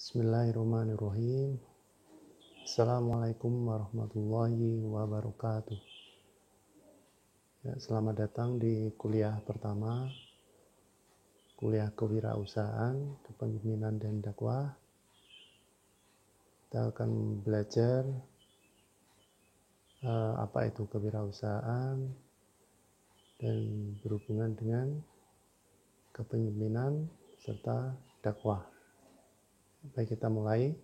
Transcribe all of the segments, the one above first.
Bismillahirrahmanirrahim. Assalamualaikum warahmatullahi wabarakatuh. Selamat datang di kuliah pertama, kuliah kewirausahaan, kepemimpinan dan dakwah. Kita akan belajar apa itu kewirausahaan dan berhubungan dengan kepemimpinan serta dakwah. Baik, kita mulai.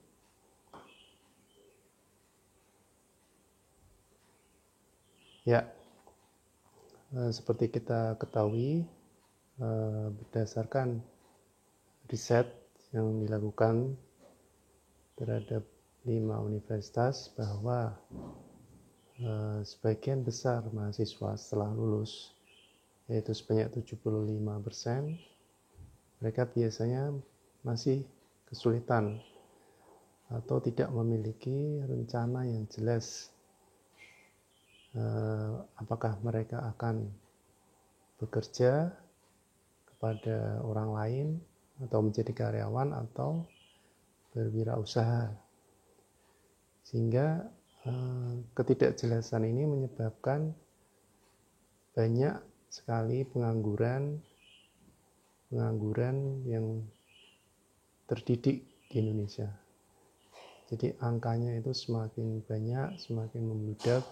Ya, seperti kita ketahui, berdasarkan riset yang dilakukan terhadap 5 universitas bahwa sebagian besar mahasiswa setelah lulus, yaitu sebanyak 75%, mereka biasanya masih kesulitan atau tidak memiliki rencana yang jelas apakah mereka akan bekerja kepada orang lain atau menjadi karyawan atau berwirausaha, sehingga ketidakjelasan ini menyebabkan banyak sekali pengangguran yang terdidik di Indonesia. Jadi angkanya itu semakin banyak, semakin membludak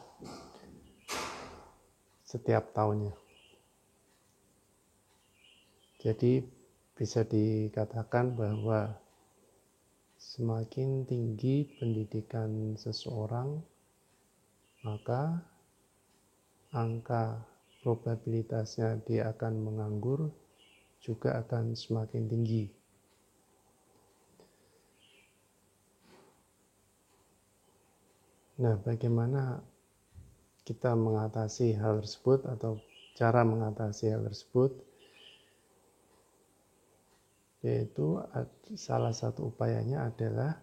setiap tahunnya. Jadi bisa dikatakan bahwa semakin tinggi pendidikan seseorang, maka angka probabilitasnya dia akan menganggur juga akan semakin tinggi. Nah, bagaimana kita mengatasi hal tersebut atau cara mengatasi hal tersebut? Yaitu salah satu upayanya adalah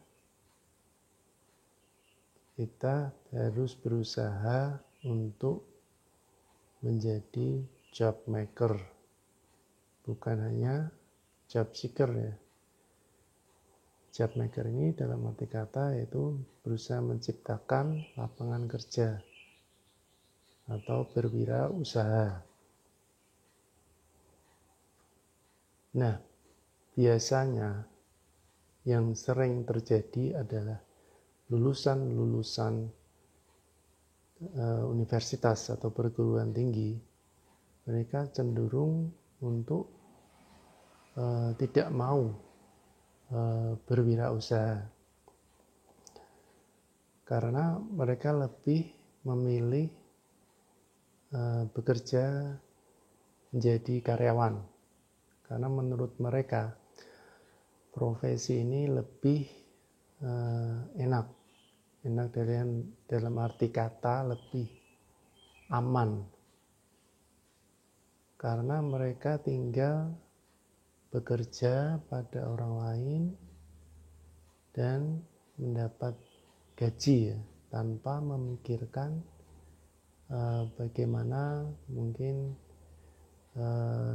kita harus berusaha untuk menjadi job maker, bukan hanya job seeker ya. Job maker ini dalam arti kata yaitu berusaha menciptakan lapangan kerja atau berwirausaha. Nah, biasanya yang sering terjadi adalah lulusan universitas atau perguruan tinggi, mereka cenderung untuk tidak mau berwirausaha karena mereka lebih memilih bekerja menjadi karyawan, karena menurut mereka profesi ini lebih enak dalam arti kata lebih aman, karena mereka tinggal bekerja pada orang lain dan mendapat gaji ya, tanpa memikirkan bagaimana mungkin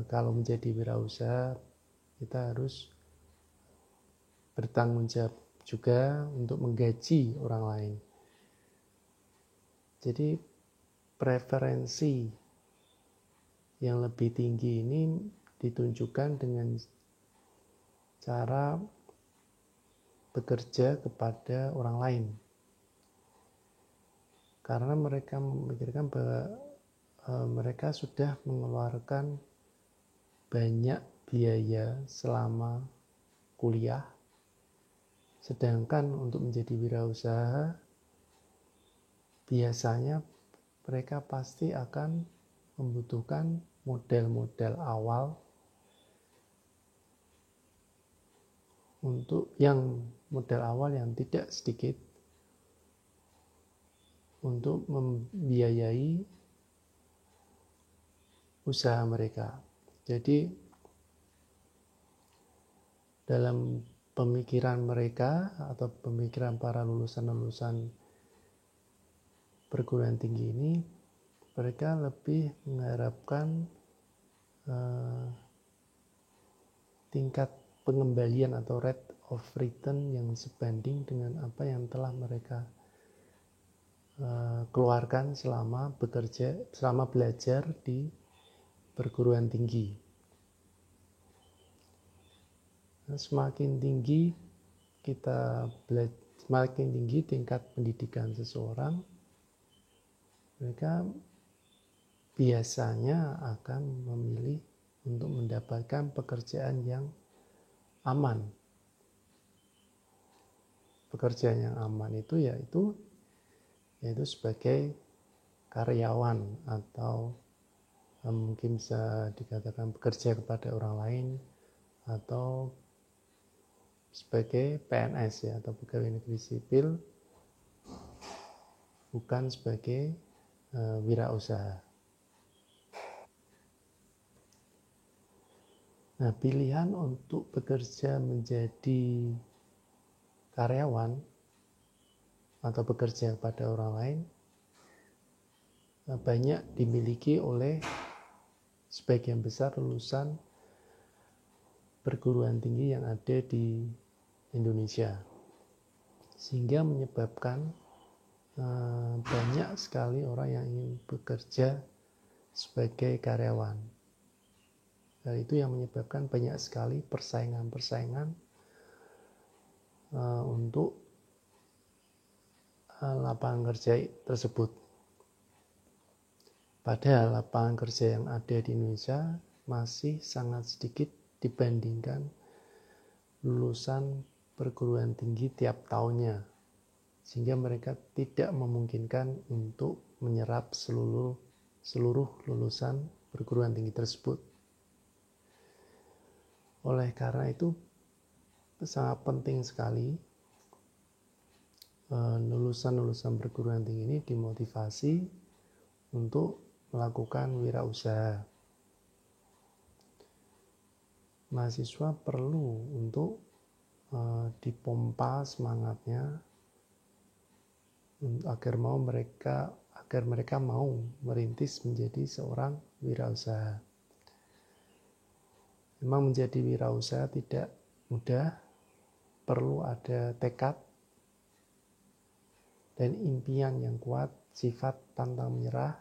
kalau menjadi wirausaha kita harus bertanggung jawab juga untuk menggaji orang lain. Jadi preferensi yang lebih tinggi ini ditunjukkan dengan cara bekerja kepada orang lain, karena mereka memikirkan bahwa mereka sudah mengeluarkan banyak biaya selama kuliah, sedangkan untuk menjadi wirausaha biasanya mereka pasti akan membutuhkan modal awal yang tidak sedikit untuk membiayai usaha mereka. Jadi dalam pemikiran mereka atau pemikiran para lulusan perguruan tinggi ini, mereka lebih mengharapkan tingkat pengembalian atau rate of return yang sebanding dengan apa yang telah mereka keluarkan selama belajar di perguruan tinggi. Nah, semakin tinggi tingkat pendidikan seseorang, mereka biasanya akan memilih untuk mendapatkan pekerjaan yang aman. Pekerjaan yang aman itu yaitu sebagai karyawan atau mungkin bisa dikatakan bekerja kepada orang lain atau sebagai PNS atau pegawai negeri sipil, bukan sebagai wirausaha. Nah, pilihan untuk bekerja menjadi karyawan atau bekerja kepada orang lain banyak dimiliki oleh sebagian besar lulusan perguruan tinggi yang ada di Indonesia, sehingga menyebabkan banyak sekali orang yang ingin bekerja sebagai karyawan. Dan itu yang menyebabkan banyak sekali persaingan untuk lapangan kerja tersebut. Padahal lapangan kerja yang ada di Indonesia masih sangat sedikit dibandingkan lulusan perguruan tinggi tiap tahunnya, sehingga mereka tidak memungkinkan untuk menyerap seluruh lulusan perguruan tinggi tersebut. Oleh karena itu sangat penting sekali lulusan perguruan tinggi ini dimotivasi untuk melakukan wirausaha. Mahasiswa perlu untuk dipompa semangatnya agar mereka mau merintis menjadi seorang wirausaha. Memang menjadi wirausaha tidak mudah, perlu ada tekad dan impian yang kuat, sifat pantang menyerah,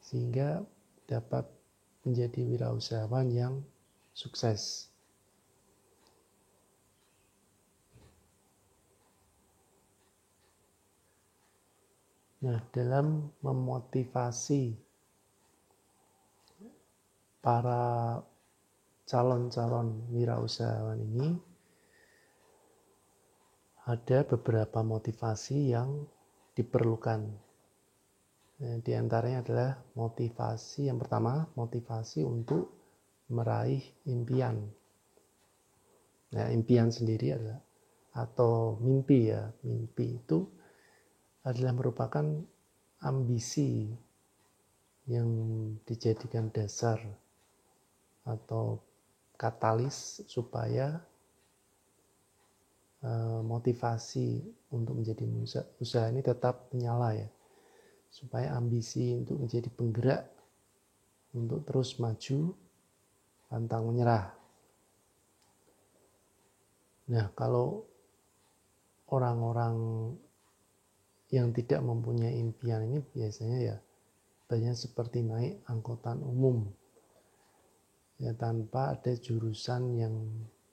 sehingga dapat menjadi wirausahawan yang sukses. Nah, dalam memotivasi para calon-calon wirausahawan ini, ada beberapa motivasi yang diperlukan. Di antaranya adalah yang pertama, motivasi untuk meraih impian. Nah, impian sendiri adalah atau mimpi itu adalah merupakan ambisi yang dijadikan dasar atau katalis supaya motivasi untuk menjadi usaha ini tetap menyala supaya ambisi untuk menjadi penggerak untuk terus maju, pantang menyerah. Nah, kalau orang-orang yang tidak mempunyai impian ini biasanya banyak seperti naik angkutan umum tanpa ada jurusan yang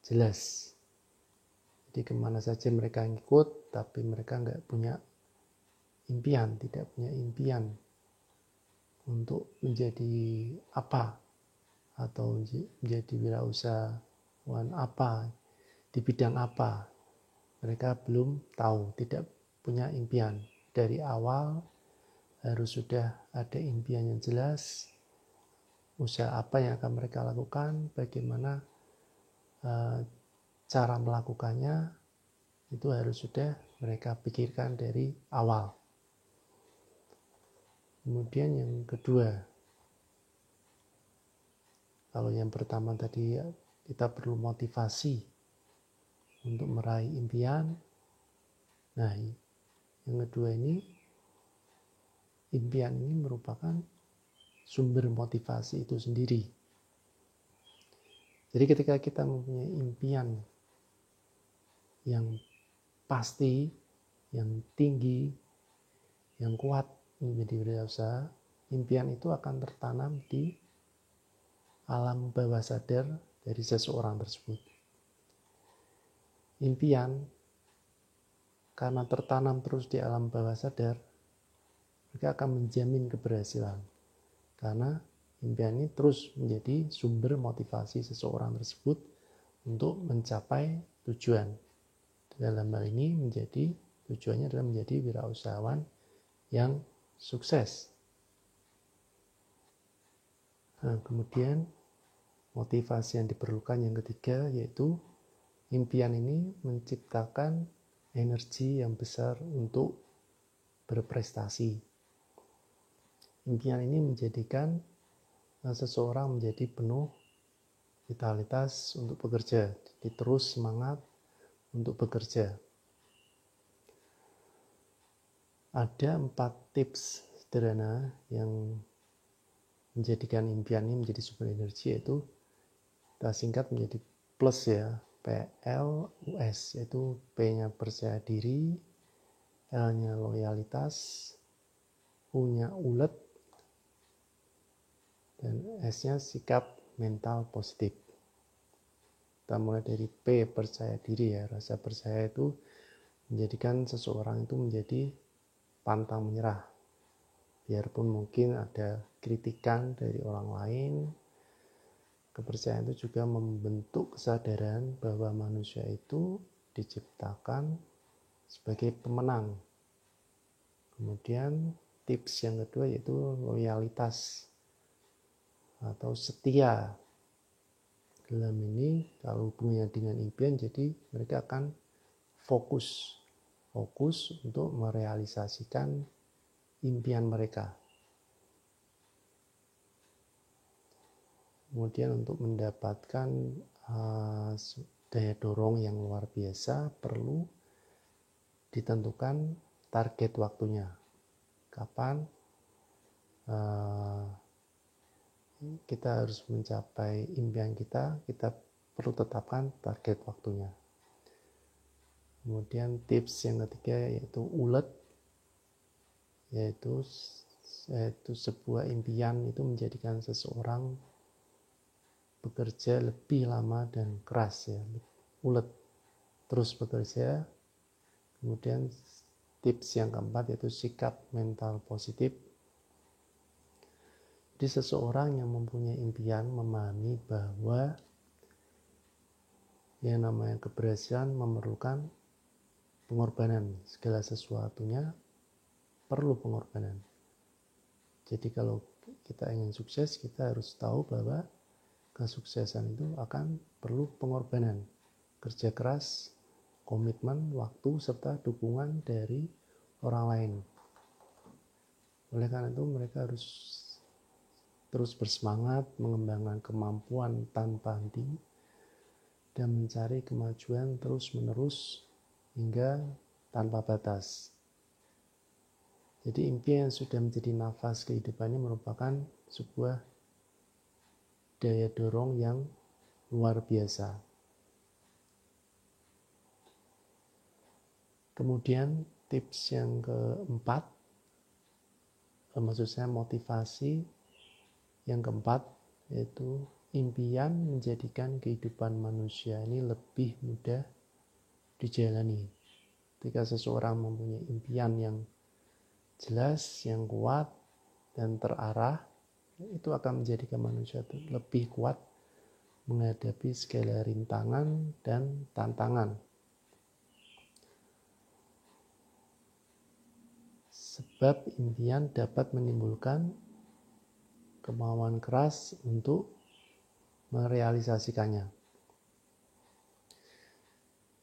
jelas. Jadi kemana saja mereka ngikut, tapi mereka tidak punya impian untuk menjadi apa atau menjadi wirausahawan apa, di bidang apa. Mereka belum tahu, tidak punya impian. Dari awal harus sudah ada impian yang jelas, usaha apa yang akan mereka lakukan, bagaimana cara melakukannya, itu harus sudah mereka pikirkan dari awal. Kemudian yang kedua, kalau yang pertama tadi kita perlu motivasi untuk meraih impian. Nah, yang kedua ini, impian ini merupakan sumber motivasi itu sendiri. Jadi ketika kita mempunyai impian yang pasti, yang tinggi, yang kuat menjadi wirausaha, impian itu akan tertanam di alam bawah sadar dari seseorang tersebut. Impian karena tertanam terus di alam bawah sadar, mereka akan menjamin keberhasilan. Karena impian ini terus menjadi sumber motivasi seseorang tersebut untuk mencapai tujuan. Dalam hal ini tujuannya adalah menjadi wirausahawan yang sukses. Nah, kemudian motivasi yang diperlukan yang ketiga yaitu impian ini menciptakan energi yang besar untuk berprestasi. Impian ini menjadikan seseorang menjadi penuh vitalitas untuk bekerja, jadi terus semangat untuk bekerja. Ada 4 tips sederhana yang menjadikan impian ini menjadi sumber energi, yaitu kita singkat menjadi plus ya, PLUS, yaitu P-nya percaya diri, L-nya loyalitas, U-nya ulet, dan S-nya sikap mental positif. Kita mulai dari P, percaya diri ya. Rasa percaya itu menjadikan seseorang itu menjadi pantang menyerah. Biarpun mungkin ada kritikan dari orang lain, kepercayaan itu juga membentuk kesadaran bahwa manusia itu diciptakan sebagai pemenang. Kemudian tips yang kedua yaitu loyalitas atau setia. Dalam ini kalau hubungannya dengan impian, jadi mereka akan fokus untuk merealisasikan impian mereka. Kemudian untuk mendapatkan daya dorong yang luar biasa perlu ditentukan target waktunya. Kapan kita harus mencapai impian kita perlu tetapkan target waktunya. Kemudian tips yang ketiga yaitu ulet, yaitu sebuah impian itu menjadikan seseorang bekerja lebih lama dan keras ya, ulet, terus bekerja. Kemudian tips yang keempat yaitu sikap mental positif. Jadi seseorang yang mempunyai impian memahami bahwa yang namanya keberhasilan memerlukan pengorbanan. Segala sesuatunya perlu pengorbanan. Jadi kalau kita ingin sukses, kita harus tahu bahwa kesuksesan itu akan perlu pengorbanan, kerja keras, komitmen, waktu, serta dukungan dari orang lain. Oleh karena itu mereka harus terus bersemangat mengembangkan kemampuan tanpa henti dan mencari kemajuan terus-menerus hingga tanpa batas. Jadi impian yang sudah menjadi nafas kehidupannya merupakan sebuah daya dorong yang luar biasa. Kemudian tips yang keempat, maksud saya motivasi yang keempat, yaitu impian menjadikan kehidupan manusia ini lebih mudah dijalani. Ketika seseorang mempunyai impian yang jelas, yang kuat dan terarah, itu akan menjadikan manusia itu lebih kuat menghadapi segala rintangan dan tantangan. Sebab impian dapat menimbulkan kemauan keras untuk merealisasikannya.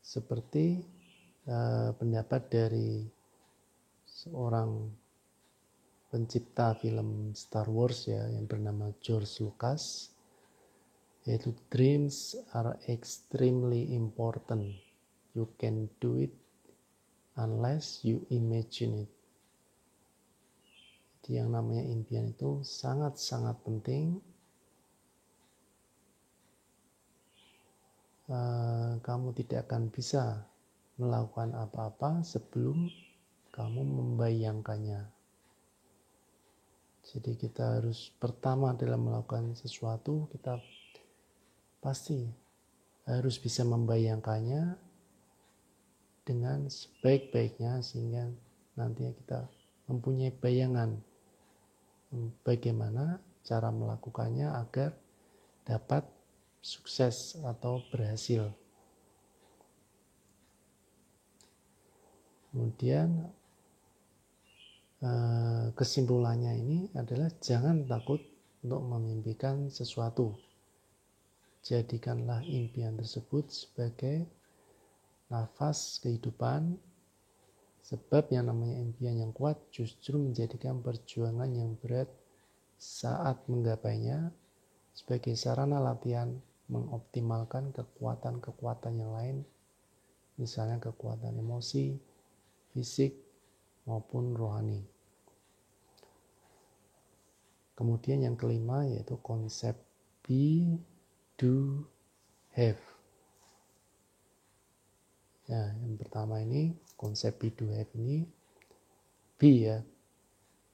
Seperti pendapat dari seorang pencipta film Star Wars ya, yang bernama George Lucas, yaitu dreams are extremely important. You can do it unless you imagine it. Jadi yang namanya impian itu sangat-sangat penting. kamu tidak akan bisa melakukan apa-apa sebelum kamu membayangkannya. Jadi kita harus pertama dalam melakukan sesuatu, kita pasti harus bisa membayangkannya dengan sebaik-baiknya sehingga nantinya kita mempunyai bayangan bagaimana cara melakukannya agar dapat sukses atau berhasil. Kemudian kesimpulannya ini adalah jangan takut untuk memimpikan sesuatu. Jadikanlah impian tersebut sebagai nafas kehidupan, sebab yang namanya impian yang kuat justru menjadikan perjuangan yang berat saat menggapainya sebagai sarana latihan mengoptimalkan kekuatan-kekuatan yang lain, misalnya kekuatan emosi, fisik, maupun rohani. Kemudian yang kelima yaitu konsep be, do, have. Ya, yang pertama ini konsep be, do, have ini be ya.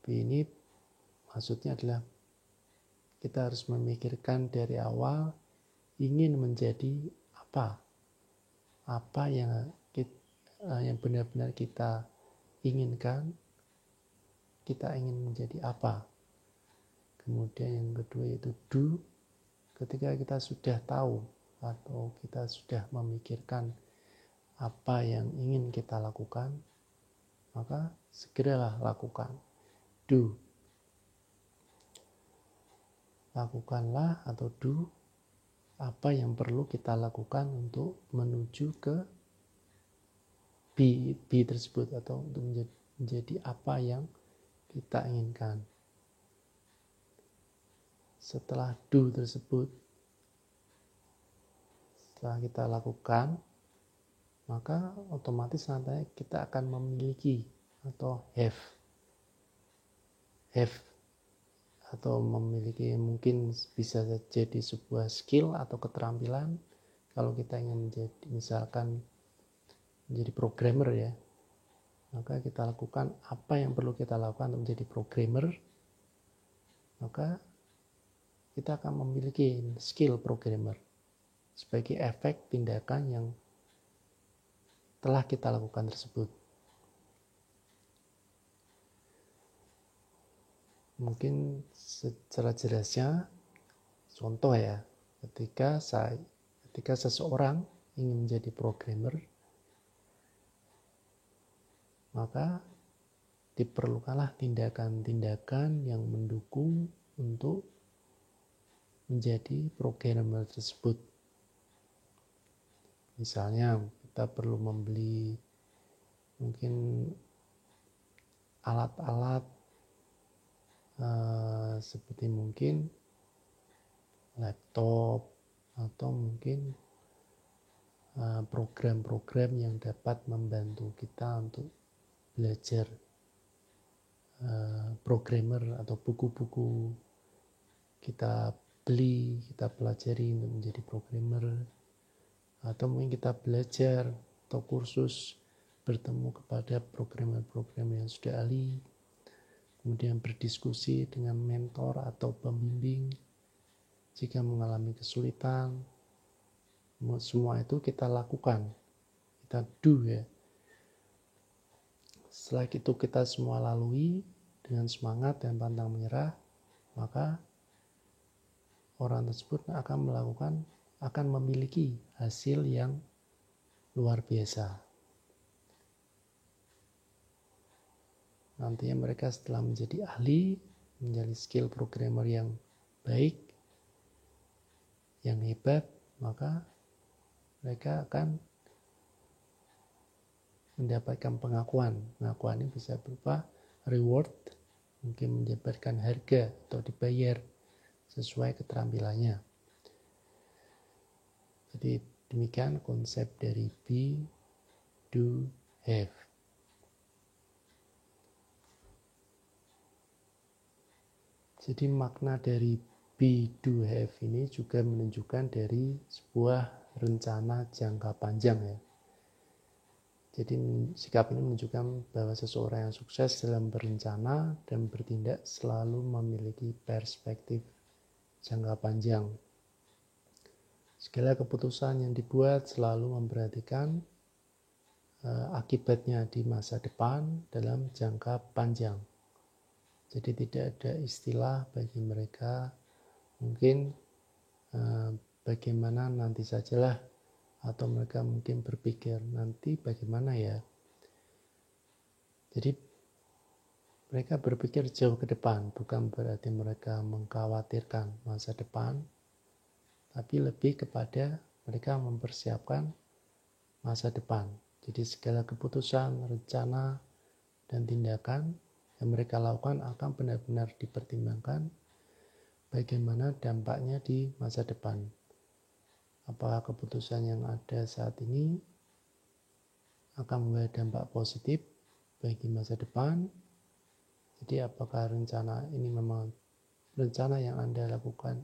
Be ini maksudnya adalah kita harus memikirkan dari awal ingin menjadi apa yang benar-benar kita inginkan, kita ingin menjadi apa. Kemudian yang kedua yaitu do, ketika kita sudah tahu atau kita sudah memikirkan apa yang ingin kita lakukan, maka segeralah lakukan. Do, lakukanlah atau do apa yang perlu kita lakukan untuk menuju ke be tersebut atau untuk menjadi apa yang kita inginkan. Setelah do tersebut, setelah kita lakukan, maka otomatis nanti kita akan memiliki atau have atau memiliki, mungkin bisa jadi sebuah skill atau keterampilan. Kalau kita ingin menjadi misalkan menjadi programmer ya, maka kita lakukan apa yang perlu kita lakukan untuk menjadi programmer, maka kita akan memiliki skill programmer sebagai efek tindakan yang telah kita lakukan tersebut. Mungkin secara jelasnya contoh ya, ketika seseorang ingin menjadi programmer, maka diperlukanlah tindakan-tindakan yang mendukung untuk menjadi programmer tersebut. Misalnya kita perlu membeli mungkin alat-alat seperti mungkin laptop atau mungkin program-program yang dapat membantu kita untuk belajar programmer, atau buku-buku kita beli, kita pelajari untuk menjadi programmer, atau mungkin kita belajar atau kursus bertemu kepada programmer-programmer yang sudah ahli, kemudian berdiskusi dengan mentor atau pembimbing jika mengalami kesulitan. Semua itu kita lakukan, kita do ya. Setelah itu kita semua lalui dengan semangat dan pantang menyerah, maka orang tersebut akan memiliki hasil yang luar biasa. Nantinya mereka setelah menjadi ahli, menjadi skill programmer yang baik, yang hebat, maka mereka akan mendapatkan pengakuan. Pengakuan ini bisa berupa reward, mungkin mendapatkan harga atau dibayar sesuai keterampilannya. Jadi demikian konsep dari be, do, have. Jadi makna dari be, do, have ini juga menunjukkan dari sebuah rencana jangka panjang ya. Jadi sikap ini menunjukkan bahwa seseorang yang sukses dalam berencana dan bertindak selalu memiliki perspektif jangka panjang. Segala keputusan yang dibuat selalu memperhatikan akibatnya di masa depan dalam jangka panjang. Jadi tidak ada istilah bagi mereka mungkin bagaimana nanti sajalah, atau mereka mungkin berpikir nanti bagaimana ya. Jadi mereka berpikir jauh ke depan, bukan berarti mereka mengkhawatirkan masa depan, tapi lebih kepada mereka mempersiapkan masa depan. Jadi segala keputusan, rencana, dan tindakan yang mereka lakukan akan benar-benar dipertimbangkan bagaimana dampaknya di masa depan. Apakah keputusan yang ada saat ini akan membawa dampak positif bagi masa depan? Jadi apakah rencana ini memang rencana yang Anda lakukan,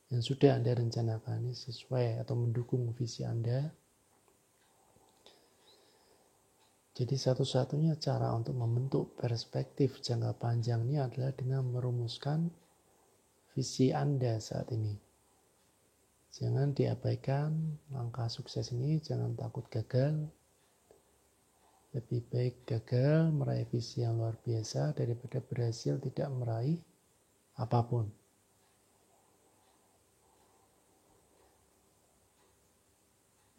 yang sudah Anda rencanakan ini sesuai atau mendukung visi Anda? Jadi satu-satunya cara untuk membentuk perspektif jangka panjang ini adalah dengan merumuskan visi Anda saat ini. Jangan diabaikan langkah sukses ini, jangan takut gagal. Lebih baik gagal meraih visi yang luar biasa daripada berhasil tidak meraih apapun.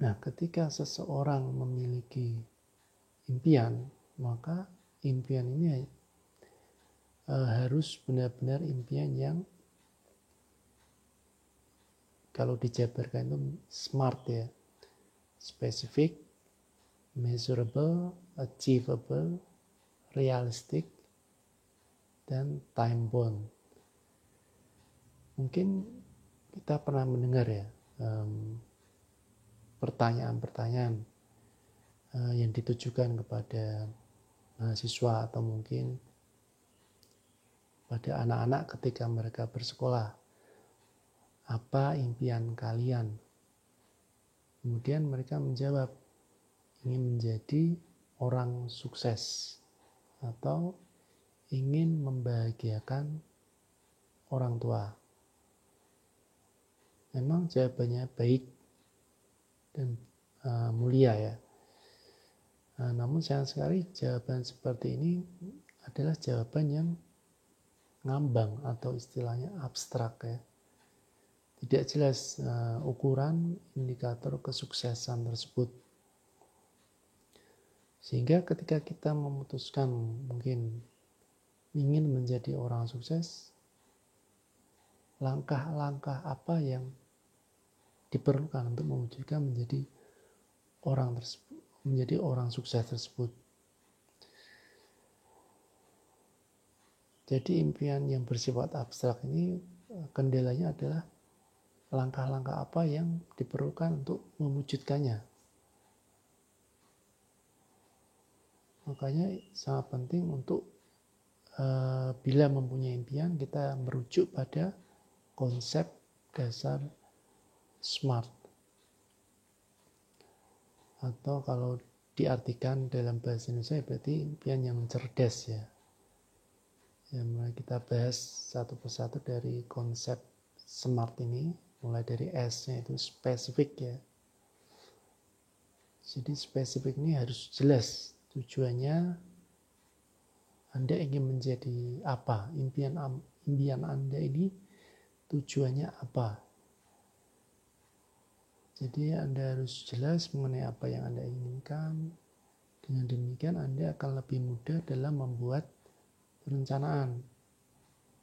Nah, ketika seseorang memiliki impian, maka impian ini harus benar-benar impian yang kalau dijabarkan itu SMART ya. Specific, measurable, achievable, realistic, dan time bound. Mungkin kita pernah mendengar ya pertanyaan-pertanyaan yang ditujukan kepada mahasiswa atau mungkin pada anak-anak ketika mereka bersekolah. Apa impian kalian? Kemudian mereka menjawab, ingin menjadi orang sukses atau ingin membahagiakan orang tua. Memang jawabannya baik dan mulia ya. Namun sayang sekali jawaban seperti ini adalah jawaban yang ngambang atau istilahnya abstrak ya. Tidak jelas ukuran indikator kesuksesan tersebut. Sehingga ketika kita memutuskan mungkin ingin menjadi orang sukses, langkah-langkah apa yang diperlukan untuk mewujudkan menjadi orang sukses tersebut. Jadi impian yang bersifat abstrak ini kendalanya adalah langkah-langkah apa yang diperlukan untuk mewujudkannya. Makanya sangat penting untuk bila mempunyai impian kita merujuk pada konsep dasar SMART. Atau kalau diartikan dalam bahasa Indonesia berarti impian yang cerdas ya. Mulai kita bahas satu persatu dari konsep SMART ini, mulai dari S-nya itu spesifik ya. Jadi spesifik ini harus jelas tujuannya. Anda ingin menjadi apa? Impian Anda ini tujuannya apa? Jadi Anda harus jelas mengenai apa yang Anda inginkan. Dengan demikian Anda akan lebih mudah dalam membuat perencanaan.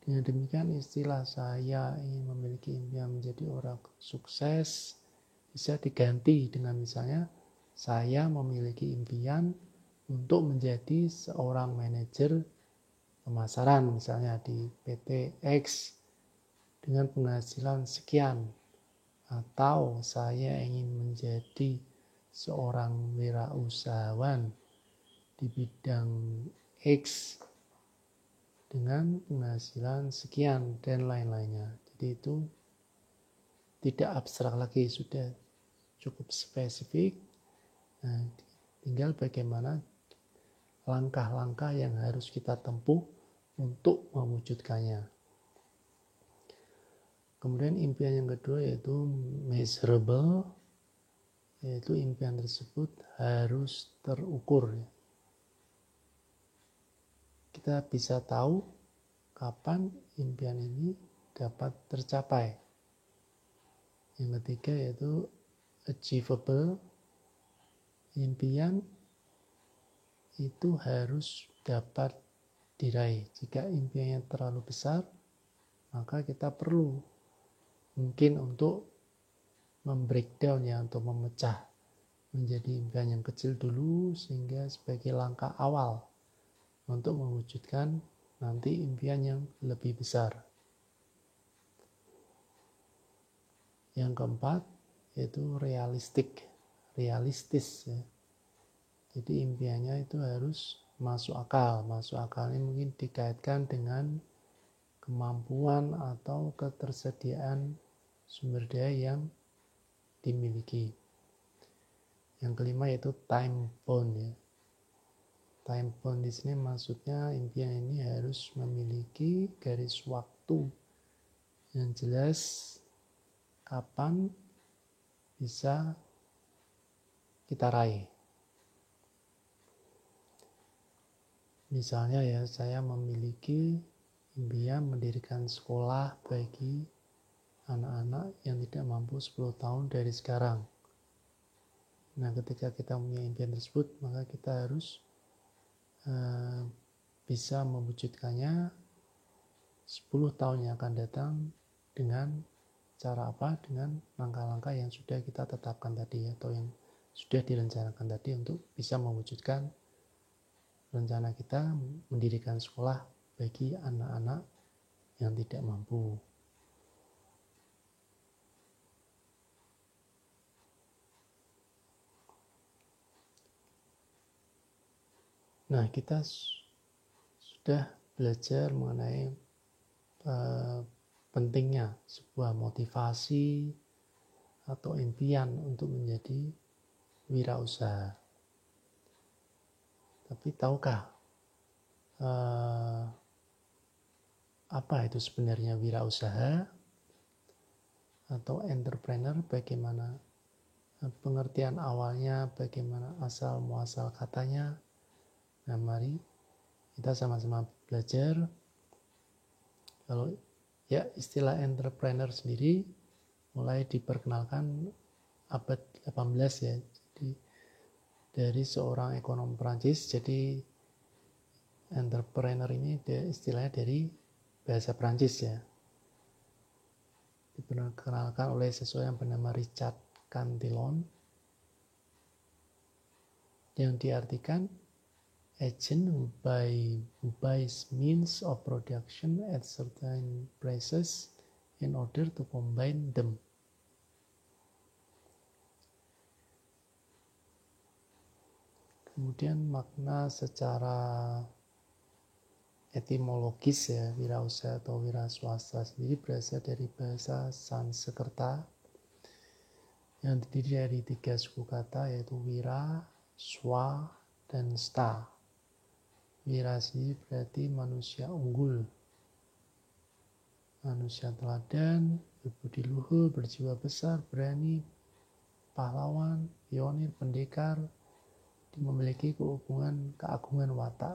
Dengan demikian istilah saya ingin memiliki impian menjadi orang sukses bisa diganti dengan misalnya saya memiliki impian untuk menjadi seorang manajer pemasaran misalnya di PT X dengan penghasilan sekian, atau saya ingin menjadi seorang wirausahawan di bidang X dengan penghasilan sekian dan lain-lainnya. Jadi itu tidak abstrak lagi, sudah cukup spesifik. Nah, tinggal bagaimana langkah-langkah yang harus kita tempuh untuk mewujudkannya. Kemudian impian yang kedua yaitu measurable, yaitu impian tersebut harus terukur. Kita bisa tahu kapan impian ini dapat tercapai. Yang ketiga yaitu achievable, impian itu harus dapat diraih. Jika impiannya terlalu besar, maka kita perlu mungkin untuk membreakdown ya, untuk memecah menjadi impian yang kecil dulu, sehingga sebagai langkah awal untuk mewujudkan nanti impian yang lebih besar. Yang keempat yaitu realistis ya. Jadi impiannya itu harus masuk akal. Masuk akal ini mungkin dikaitkan dengan kemampuan atau ketersediaan sumber daya yang dimiliki. Yang kelima yaitu time bound ya. Time bound di sini maksudnya impian ini harus memiliki garis waktu yang jelas kapan bisa kita raih. Misalnya ya, saya memiliki impian mendirikan sekolah bagi anak-anak yang tidak mampu 10 tahun dari sekarang. Nah, ketika kita punya impian tersebut, maka kita harus bisa mewujudkannya 10 tahun yang akan datang dengan cara apa? Dengan langkah-langkah yang sudah kita tetapkan tadi atau yang sudah direncanakan tadi untuk bisa mewujudkan rencana kita mendirikan sekolah bagi anak-anak yang tidak mampu. Nah, kita sudah belajar mengenai pentingnya sebuah motivasi atau impian untuk menjadi wirausaha. Tapi tahukah apa itu sebenarnya wirausaha atau entrepreneur, bagaimana pengertian awalnya, bagaimana asal muasal katanya? Nah, mari kita sama-sama belajar. Kalau ya, istilah entrepreneur sendiri mulai diperkenalkan abad 18 ya. Jadi dari seorang ekonom Prancis. Jadi entrepreneur ini istilahnya dari bahasa Prancis ya. Diperkenalkan oleh seseorang yang bernama Richard Cantillon, yang diartikan agent who buys means of production at certain prices in order to combine them. Kemudian makna secara etimologis ya, wirausaha atau wiraswasta sendiri berasal dari bahasa Sanskerta yang terdiri dari 3 suku kata, yaitu wira, swa, dan sta. Wira sendiri berarti manusia unggul, manusia teladan, berbudi luhur, berjiwa besar, berani, pahlawan, pionir, pendekar, memiliki keagungan watak.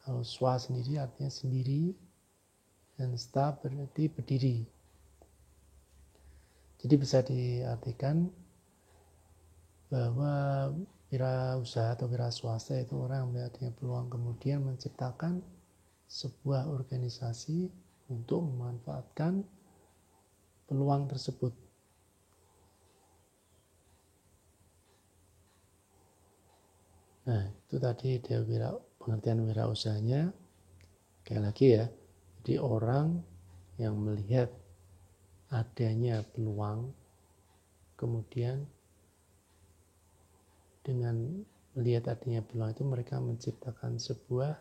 Kalau swa sendiri artinya sendiri, dan sta berarti berdiri. Jadi bisa diartikan bahwa wirausaha atau wiraswasta itu orang yang melihat adanya peluang kemudian menciptakan sebuah organisasi untuk memanfaatkan peluang tersebut. Nah, itu tadi dia pengertian wirausahanya. Sekali lagi ya, jadi orang yang melihat adanya peluang, kemudian dengan melihat adanya peluang itu mereka menciptakan sebuah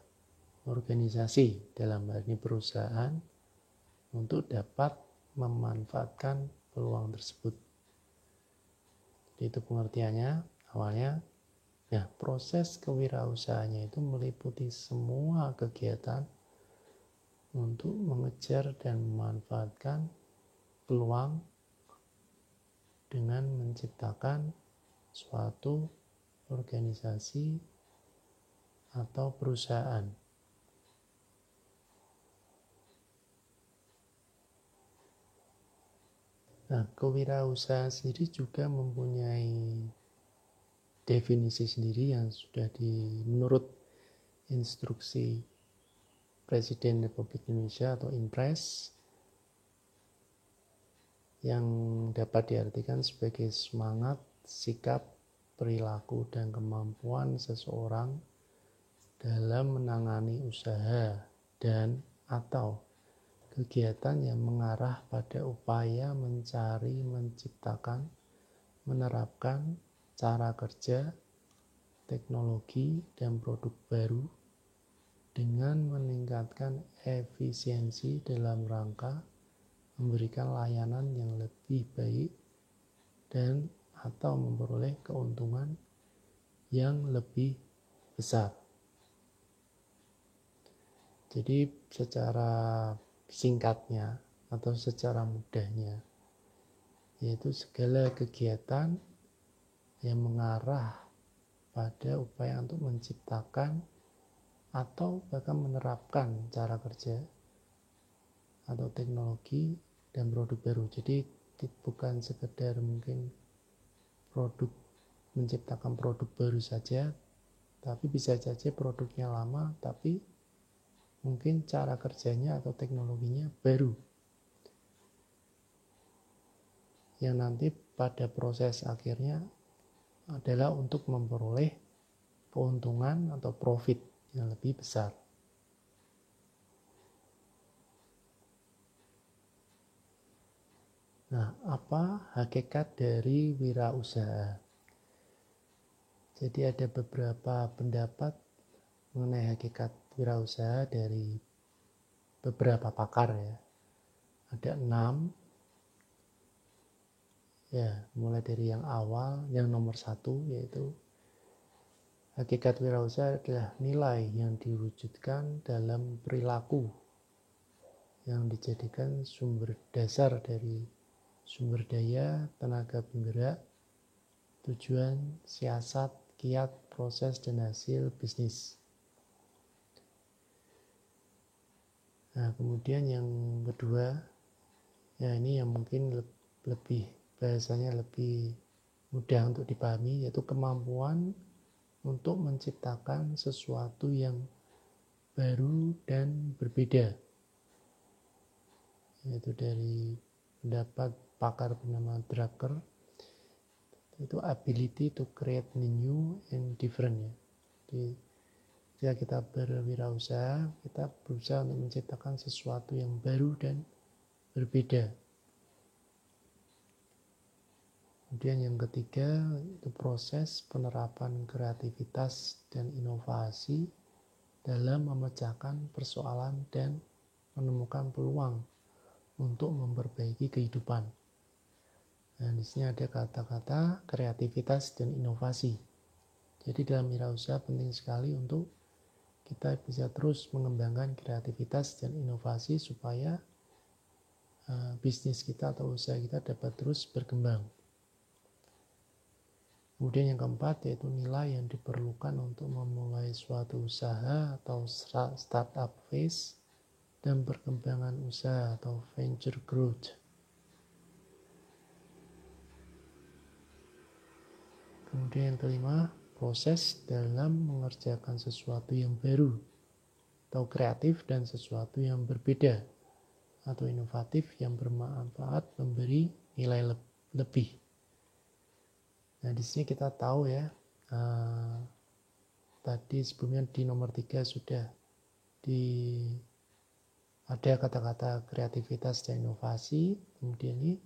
organisasi, dalam hal ini perusahaan, untuk dapat memanfaatkan peluang tersebut. Itu pengertiannya awalnya. Nah, proses kewirausahaannya itu meliputi semua kegiatan untuk mengejar dan memanfaatkan peluang dengan menciptakan suatu organisasi atau perusahaan. Nah, kewirausahaan sendiri juga mempunyai definisi sendiri yang sudah menurut instruksi Presiden Republik Indonesia atau Inpres, yang dapat diartikan sebagai semangat, sikap, perilaku, dan kemampuan seseorang dalam menangani usaha dan atau kegiatan yang mengarah pada upaya mencari, menciptakan, menerapkan cara kerja, teknologi, dan produk baru dengan meningkatkan efisiensi dalam rangka memberikan layanan yang lebih baik dan atau memperoleh keuntungan yang lebih besar. Jadi secara singkatnya atau secara mudahnya, yaitu segala kegiatan yang mengarah pada upaya untuk menciptakan atau bahkan menerapkan cara kerja atau teknologi dan produk baru. Jadi bukan sekedar mungkin menciptakan produk baru saja, tapi bisa saja produknya lama tapi mungkin cara kerjanya atau teknologinya baru, yang nanti pada proses akhirnya adalah untuk memperoleh keuntungan atau profit yang lebih besar. Nah, apa hakikat dari wirausaha? Jadi ada beberapa pendapat mengenai hakikat wirausaha dari beberapa pakar ya. Ada 6. Ya, mulai dari yang awal, yang nomor 1 yaitu hakikat wirausaha adalah nilai yang diwujudkan dalam perilaku yang dijadikan sumber dasar dari sumber daya, tenaga penggerak, tujuan, siasat, kiat, proses, dan hasil bisnis. Nah, kemudian yang kedua, ya ini yang mungkin lebih bahasanya lebih mudah untuk dipahami, yaitu kemampuan untuk menciptakan sesuatu yang baru dan berbeda. Yaitu dari pendapat pakar bernama Drucker, itu ability to create new and different ya. Jadi jika kita berwirausaha, kita berusaha untuk menciptakan sesuatu yang baru dan berbeda. Kemudian yang ketiga itu proses penerapan kreativitas dan inovasi dalam memecahkan persoalan dan menemukan peluang untuk memperbaiki kehidupan. Nah, di sini ada kata-kata kreativitas dan inovasi. Jadi dalam wirausaha penting sekali untuk kita bisa terus mengembangkan kreativitas dan inovasi supaya bisnis kita atau usaha kita dapat terus berkembang. Kemudian yang keempat yaitu nilai yang diperlukan untuk memulai suatu usaha atau startup phase dan perkembangan usaha atau venture growth. Kemudian yang kelima, proses dalam mengerjakan sesuatu yang baru atau kreatif dan sesuatu yang berbeda atau inovatif yang bermanfaat memberi nilai lebih. Nah, di sini kita tahu ya, tadi sebelumnya di nomor 3 sudah ada kata-kata kreativitas dan inovasi. Kemudian ini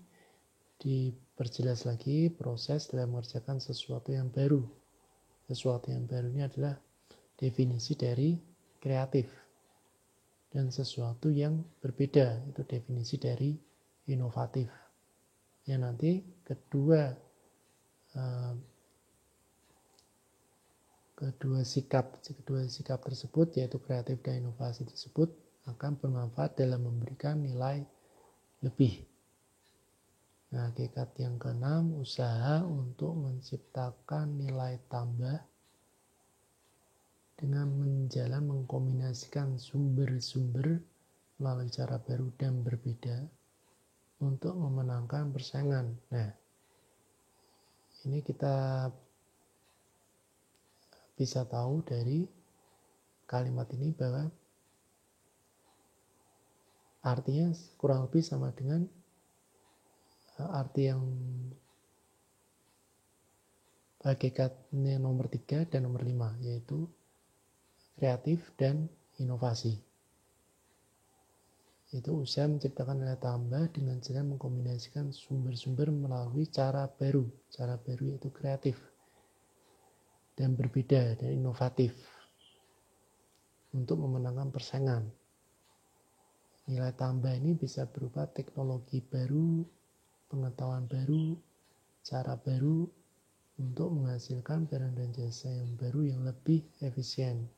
diperjelas lagi proses dalam mengerjakan sesuatu yang baru. Sesuatu yang baru ini adalah definisi dari kreatif, dan sesuatu yang berbeda itu definisi dari inovatif. Yang nanti kedua kedua sikap tersebut, yaitu kreatif dan inovasi tersebut, akan bermanfaat dalam memberikan nilai lebih. Nah, hakikat yang keenam, usaha untuk menciptakan nilai tambah dengan mengkombinasikan sumber-sumber melalui cara baru dan berbeda untuk memenangkan persaingan. Nah, ini kita bisa tahu dari kalimat ini bahwa artinya kurang lebih sama dengan arti yang hakikatnya nomor 3 dan nomor 5, yaitu kreatif dan inovasi. Itu usaha menciptakan nilai tambah dengan cara mengkombinasikan sumber-sumber melalui cara baru. Cara baru yaitu kreatif dan berbeda dan inovatif untuk memenangkan persaingan. Nilai tambah ini bisa berupa teknologi baru, pengetahuan baru, cara baru untuk menghasilkan barang dan jasa yang baru yang lebih efisien.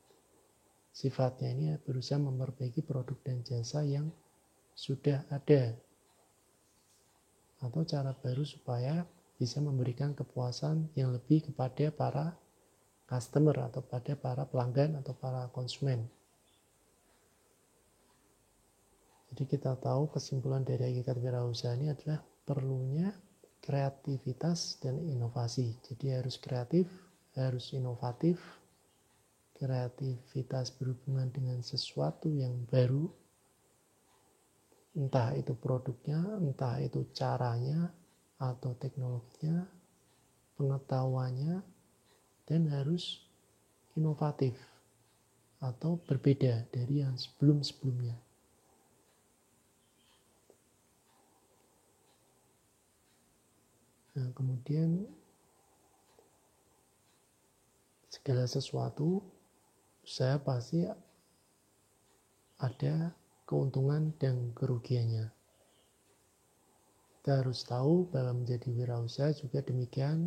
Sifatnya ini berusaha memperbaiki produk dan jasa yang sudah ada, atau cara baru supaya bisa memberikan kepuasan yang lebih kepada para customer atau pada para pelanggan atau para konsumen. Jadi kita tahu kesimpulan dari hakikat wirausaha ini adalah perlunya kreativitas dan inovasi. Jadi harus kreatif, harus inovatif. Kreativitas berhubungan dengan sesuatu yang baru, entah itu produknya, entah itu caranya, atau teknologinya, pengetahuannya, dan harus inovatif atau berbeda dari yang sebelum-sebelumnya. Nah, kemudian segala sesuatu usaha pasti ada keuntungan dan kerugiannya. Kita harus tahu bahwa menjadi wirausaha juga demikian,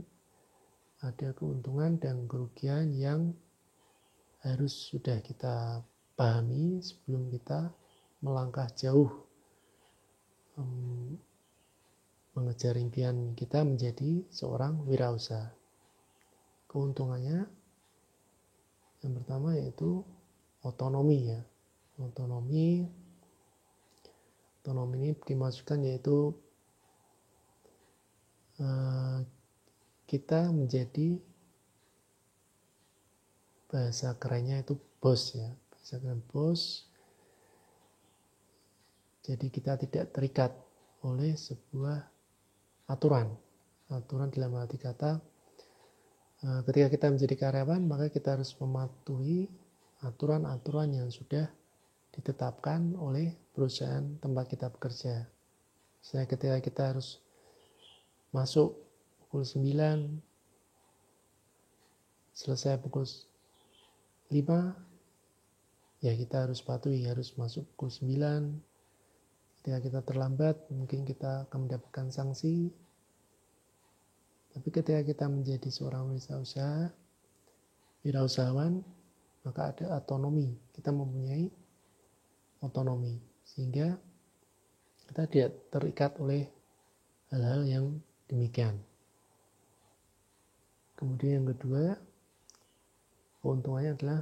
ada keuntungan dan kerugian yang harus sudah kita pahami sebelum kita melangkah jauh mengejar impian kita menjadi seorang wirausaha. Keuntungannya yang pertama yaitu otonomi ya. Otonomi ini dimaksudkan yaitu kita menjadi, bahasa kerennya itu bos ya, bahasa keren bos. Jadi kita tidak terikat oleh sebuah aturan dalam arti kata ketika kita menjadi karyawan maka kita harus mematuhi aturan-aturan yang sudah ditetapkan oleh perusahaan tempat kita bekerja. Misalnya ketika kita harus masuk pukul 9, selesai pukul 5, ya kita harus patuhi, harus masuk pukul 9. Ketika kita terlambat, mungkin kita akan mendapatkan sanksi. Tapi ketika kita menjadi seorang wirausahawan, maka ada otonomi. Kita mempunyai otonomi, sehingga kita tidak terikat oleh hal-hal yang demikian. Kemudian yang kedua, keuntungannya adalah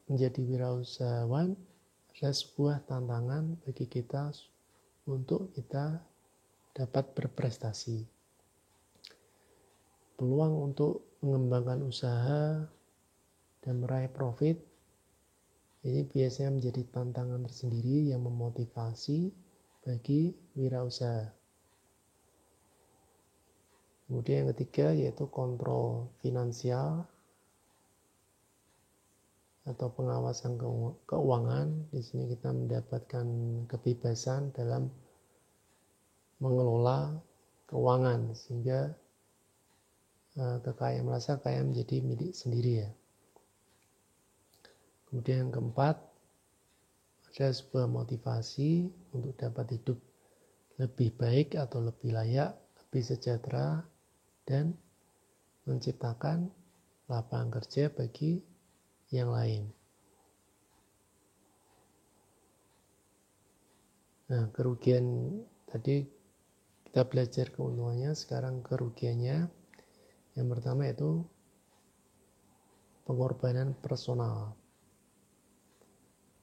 menjadi wirausahawan adalah sebuah tantangan bagi kita untuk kita dapat berprestasi. Peluang untuk mengembangkan usaha dan meraih profit ini biasanya menjadi tantangan tersendiri yang memotivasi bagi wirausaha. Kemudian yang ketiga yaitu kontrol finansial atau pengawasan keuangan. Di sini kita mendapatkan kebebasan dalam mengelola keuangan sehingga merasa kaya menjadi milik sendiri ya. Kemudian yang keempat ada sebuah motivasi untuk dapat hidup lebih baik atau lebih layak, lebih sejahtera dan menciptakan lapangan kerja bagi yang lain. Nah, kerugian tadi kita belajar keuntungannya, sekarang kerugiannya. Yang pertama itu pengorbanan personal.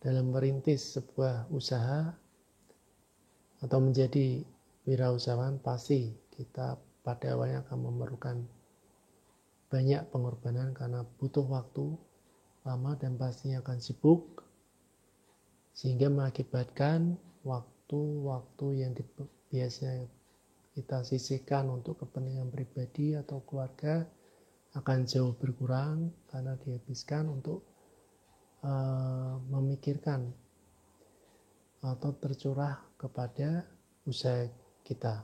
Dalam merintis sebuah usaha atau menjadi wirausahawan, pasti kita pada awalnya akan memerlukan banyak pengorbanan karena butuh waktu lama dan pastinya akan sibuk, sehingga mengakibatkan waktu-waktu yang biasanya kita sisihkan untuk kepentingan pribadi atau keluarga akan jauh berkurang karena dihabiskan untuk memikirkan atau tercurah kepada usaha kita.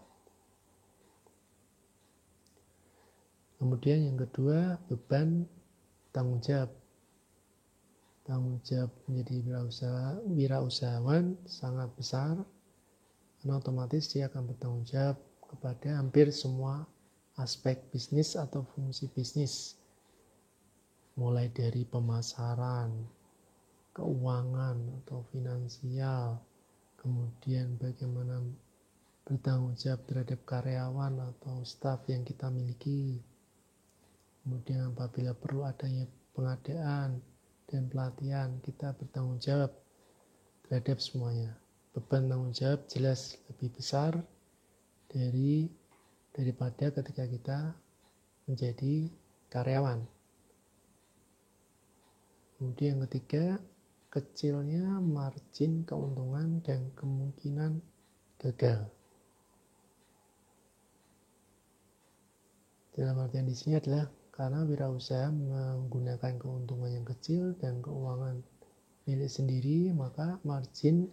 Kemudian yang kedua, beban tanggung jawab. Tanggung jawab menjadi wirausahawan sangat besar, karena otomatis dia akan bertanggung jawab kepada hampir semua aspek bisnis atau fungsi bisnis, mulai dari pemasaran, keuangan atau finansial, kemudian bagaimana bertanggung jawab terhadap karyawan atau staf yang kita miliki, kemudian apabila perlu adanya pengadaan dan pelatihan, kita bertanggung jawab terhadap semuanya. Beban tanggung jawab jelas lebih besar daripada ketika kita menjadi karyawan. Kemudian yang ketiga, kecilnya margin keuntungan dan kemungkinan gagal. Dalam artian di sini adalah karena wirausaha menggunakan keuntungan yang kecil dan keuangan milik sendiri, maka margin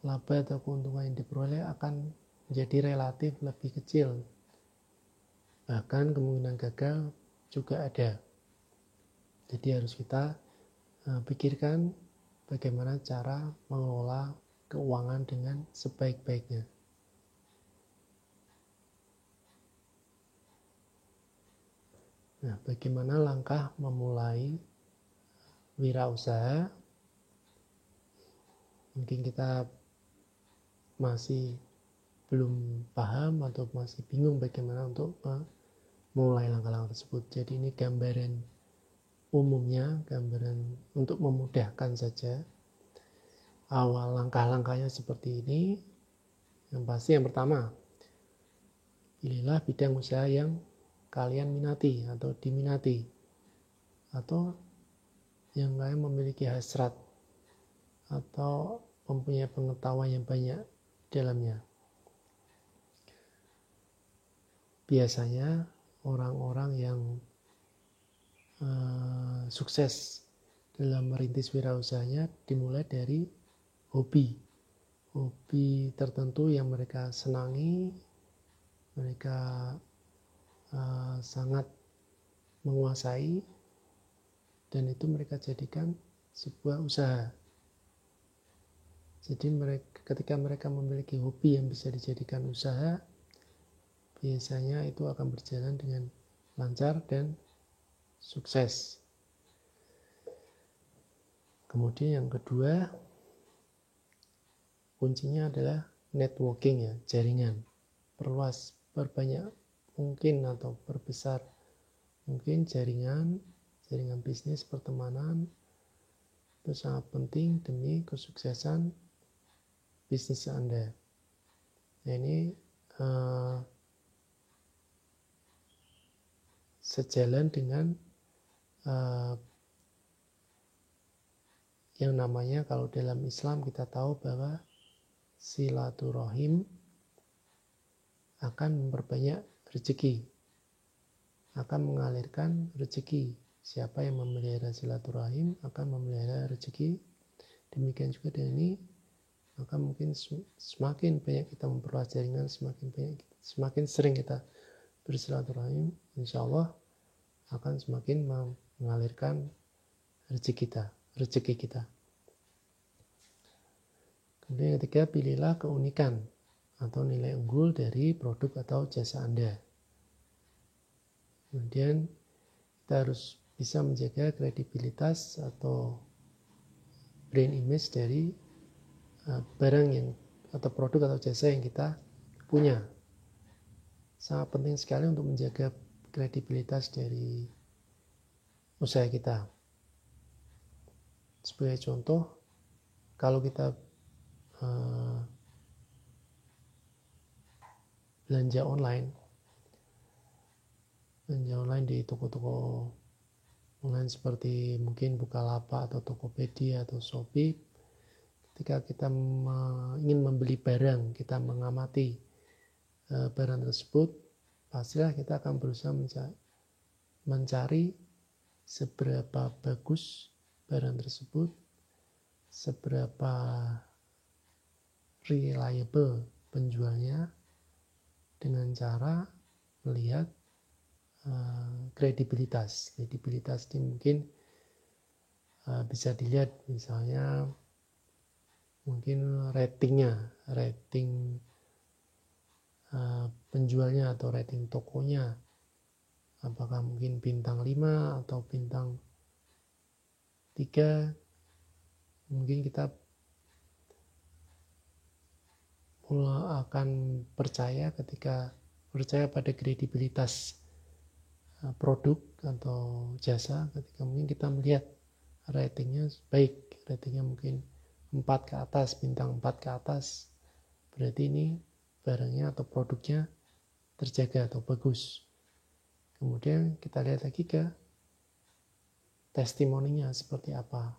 laba atau keuntungan yang diperoleh akan menjadi relatif lebih kecil. Bahkan kemungkinan gagal juga ada. Jadi harus kita pikirkan bagaimana cara mengelola keuangan dengan sebaik-baiknya. Nah, bagaimana langkah memulai wirausaha? Mungkin kita masih belum paham atau masih bingung bagaimana untuk memulai langkah-langkah tersebut. Jadi ini gambaran umumnya, gambaran untuk memudahkan saja. Awal langkah-langkahnya seperti ini. Yang pasti yang pertama, pilihlah bidang usaha yang kalian minati atau diminati, atau yang kalian memiliki hasrat atau mempunyai pengetahuan yang banyak di dalamnya. Biasanya orang-orang yang sukses dalam merintis wirausahanya dimulai dari hobi tertentu yang mereka senangi, mereka sangat menguasai, dan itu mereka jadikan sebuah usaha. Jadi ketika mereka memiliki hobi yang bisa dijadikan usaha, biasanya itu akan berjalan dengan lancar dan sukses. Kemudian yang kedua, kuncinya adalah networking, ya, jaringan. Perluas, perbanyak mungkin atau perbesar mungkin jaringan bisnis, pertemanan. Itu sangat penting demi kesuksesan bisnis Anda. Nah, ini sejalan dengan yang namanya, kalau dalam Islam kita tahu bahwa silaturahim akan memperbanyak rezeki, akan mengalirkan rezeki. Siapa yang memelihara silaturahim akan memelihara rezeki. Demikian juga dengan ini, maka mungkin semakin banyak kita memperluas jaringan, semakin sering kita bersilaturahim, insya Allah akan semakin mengalirkan rezeki kita. Kemudian yang ketiga, pilihlah keunikan atau nilai unggul dari produk atau jasa Anda. Kemudian kita harus bisa menjaga kredibilitas atau brand image dari barang yang atau produk atau jasa yang kita punya. Sangat penting sekali untuk menjaga kredibilitas dari usaha kita. Sebagai contoh, kalau kita belanja online di toko-toko online seperti mungkin Bukalapak atau Tokopedia atau Shopee, ketika kita ingin membeli barang, kita mengamati barang tersebut, pastilah kita akan berusaha mencari seberapa bagus barang tersebut, seberapa reliable penjualnya, dengan cara melihat kredibilitas ini mungkin bisa dilihat misalnya mungkin rating penjualnya atau rating tokonya, apakah mungkin bintang 5 atau bintang 3. Mungkin kita akan percaya pada kredibilitas produk atau jasa ketika mungkin kita melihat ratingnya baik, ratingnya mungkin 4 ke atas, bintang 4 ke atas, berarti ini barangnya atau produknya terjaga atau bagus. Kemudian kita lihat lagi ke testimoninya seperti apa,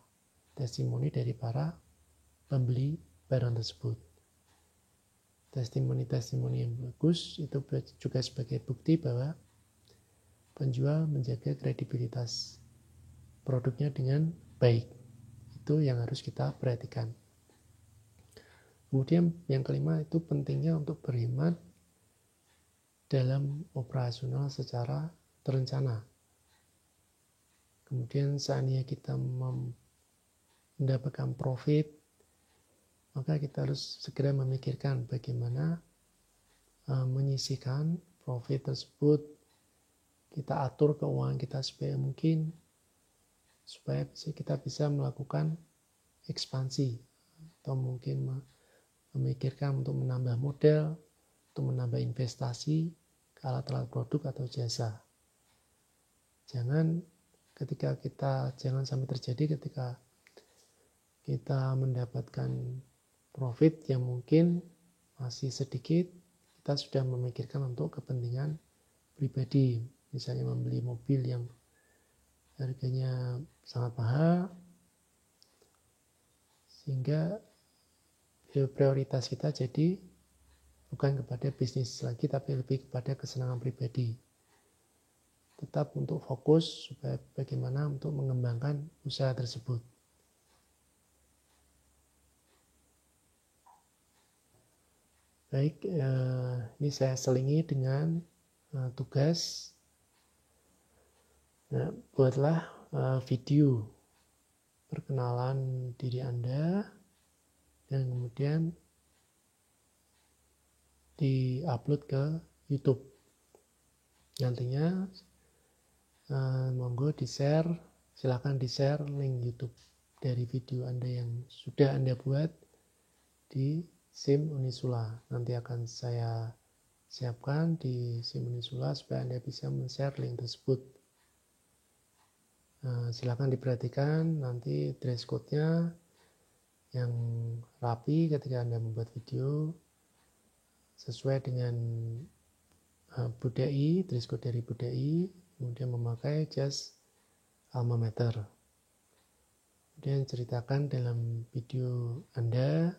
testimoni dari para pembeli barang tersebut. Testimoni yang bagus itu juga sebagai bukti bahwa penjual menjaga kredibilitas produknya dengan baik. Itu yang harus kita perhatikan. Kemudian yang kelima itu pentingnya untuk berhemat dalam operasional secara terencana. Kemudian seandainya kita mendapatkan profit, maka kita harus segera memikirkan bagaimana menyisihkan profit tersebut. Kita atur keuangan kita supaya kita bisa melakukan ekspansi atau mungkin memikirkan untuk menambah modal, untuk menambah investasi ke alat-alat produk atau jasa. Jangan sampai terjadi ketika kita mendapatkan profit yang mungkin masih sedikit, kita sudah memikirkan untuk kepentingan pribadi, misalnya membeli mobil yang harganya sangat mahal, sehingga prioritas kita jadi bukan kepada bisnis lagi, tapi lebih kepada kesenangan pribadi. Tetap untuk fokus supaya bagaimana untuk mengembangkan usaha tersebut. Baik, ini saya selingi dengan tugas. Nah, buatlah video perkenalan diri Anda dan kemudian di-upload ke YouTube. Nantinya monggo di-share, silakan di-share link YouTube dari video Anda yang sudah Anda buat di SIM Unisula. Nanti akan saya siapkan di SIM Unisula supaya Anda bisa men-share link tersebut. Silakan diperhatikan nanti dress code-nya yang rapi ketika Anda membuat video sesuai dengan Budai, dress code dari Budai, kemudian memakai jas alma mater. Kemudian ceritakan dalam video Anda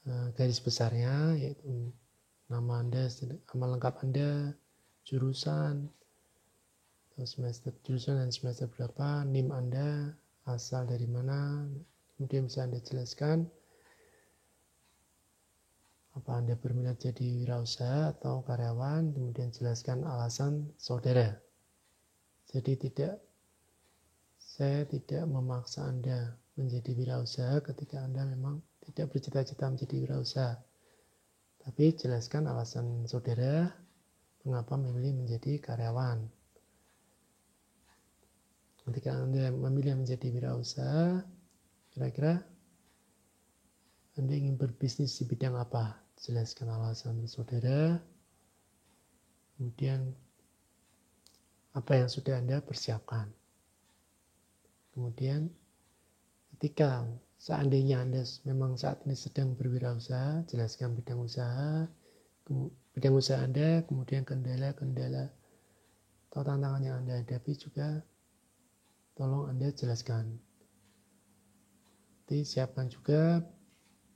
garis besarnya, yaitu nama Anda, nama lengkap Anda, jurusan dan semester berapa, NIM Anda, asal dari mana, kemudian bisa Anda jelaskan apa Anda berminat jadi wirausaha atau karyawan, kemudian jelaskan alasan saudara. Jadi saya tidak memaksa Anda menjadi wirausaha ketika Anda memang tidak bercita-cita menjadi wirausaha. Tapi jelaskan alasan saudara mengapa memilih menjadi karyawan. Ketika Anda memilih menjadi wirausaha, kira-kira Anda ingin berbisnis di bidang apa? Jelaskan alasan saudara. Kemudian apa yang sudah Anda persiapkan. Kemudian ketika seandainya Anda memang saat ini sedang berwirausaha, jelaskan bidang usaha Anda, kemudian kendala-kendala atau tantangan yang Anda hadapi juga tolong Anda jelaskan. Jadi siapkan juga